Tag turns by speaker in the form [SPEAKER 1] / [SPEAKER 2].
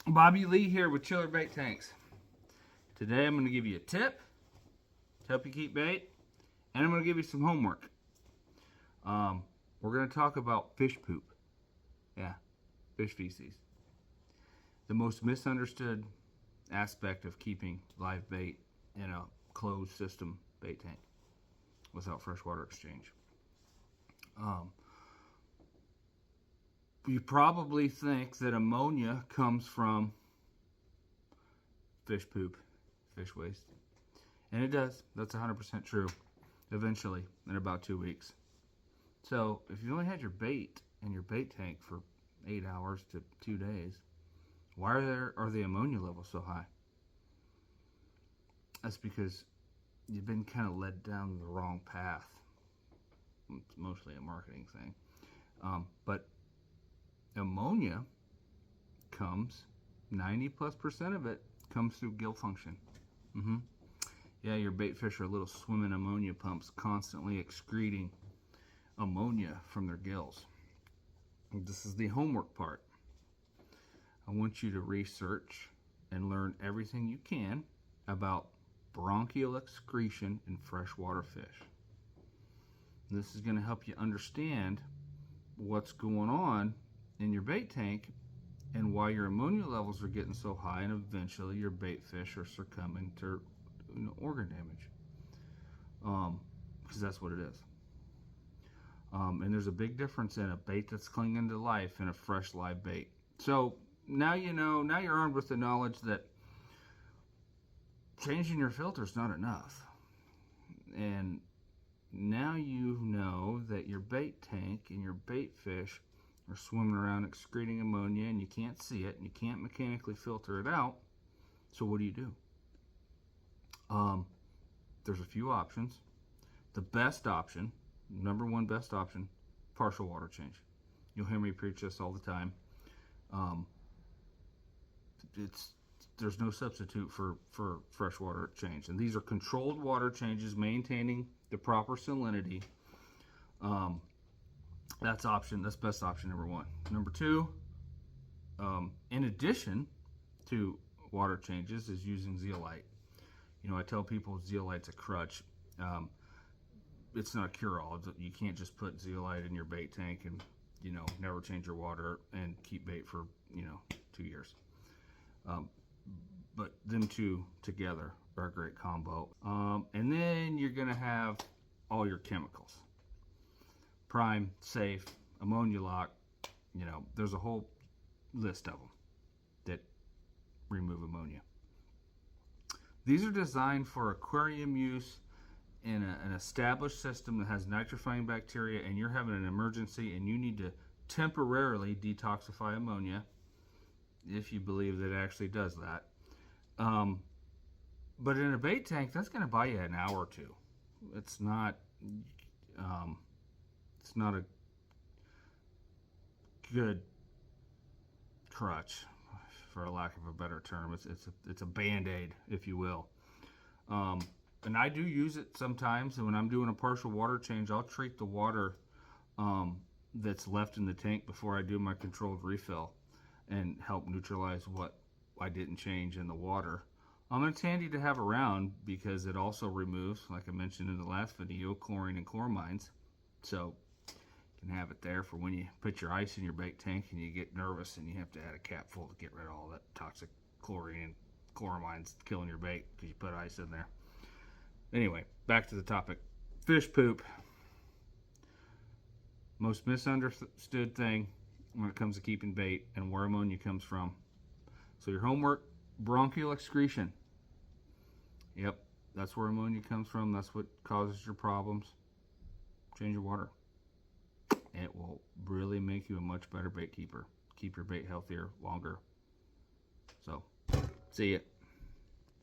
[SPEAKER 1] Bobby Lee here with Chiller Bait Tanks. Today I'm going to give you a tip to help you keep bait, and I'm going to give you some homework. We're going to talk about fish poop. Yeah, fish feces. The most misunderstood aspect of keeping live bait in a closed system bait tank without freshwater exchange. You probably think that ammonia comes from fish poop, fish waste. And it does. That's 100% true. Eventually, in about 2 weeks. So, if you only had your bait in your bait tank for 8 hours to 2 days, why are the ammonia levels so high? That's because you've been kind of led down the wrong path. It's mostly a marketing thing. But ammonia comes, 90+% of it comes through gill function. Yeah, your bait fish are little swimming ammonia pumps constantly excreting ammonia from their gills. And this is the homework part. I want you to research and learn everything you can about bronchial excretion in freshwater fish. This is going to help you understand what's going on in your bait tank and why your ammonia levels are getting so high, and eventually your bait fish are succumbing to organ damage, because that's what it is. And there's a big difference in a bait that's clinging to life and a fresh live bait. So now you know, now you're armed with the knowledge that changing your filter is not enough. And now you know that your bait tank and your bait fish are swimming around excreting ammonia, and you can't see it and you can't mechanically filter it out. So what do? There's a few options. The best option, number one best option, partial water change. You'll hear me preach this all the time. There's no substitute for fresh water change, and these are controlled water changes, maintaining the proper salinity. That's best option number one. Number two, in addition to water changes, is using zeolite. You know, I tell people zeolite's a crutch. It's not a cure-all. You can't just put zeolite in your bait tank and, never change your water and keep bait for, 2 years. But them two together are a great combo. And then you're going to have all your chemicals. Prime, Safe, Ammonia Lock. There's a whole list of them that remove ammonia. These are designed for aquarium use in an established system that has nitrifying bacteria, and you're having an emergency and you need to temporarily detoxify ammonia, if you believe that it actually does that. But in a bait tank, that's going to buy you an hour or two. It's not a good crutch, for a lack of a better term. It's a band-aid, if you will. And I do use it sometimes, and when I'm doing a partial water change, I'll treat the water that's left in the tank before I do my controlled refill and help neutralize what I didn't change in the water. It's handy to have around because it also removes, like I mentioned in the last video, chlorine and chloramines. So you can have it there for when you put your ice in your bait tank and you get nervous and you have to add a cap full to get rid of all that toxic chlorine and chloramines killing your bait because you put ice in there. Anyway, back to the topic. Fish poop. Most misunderstood thing when it comes to keeping bait and where ammonia comes from. So your homework, bronchial excretion. Yep, that's where ammonia comes from. That's what causes your problems. Change your water. It will really make you a much better bait keeper. Keep your bait healthier, longer. So, see ya.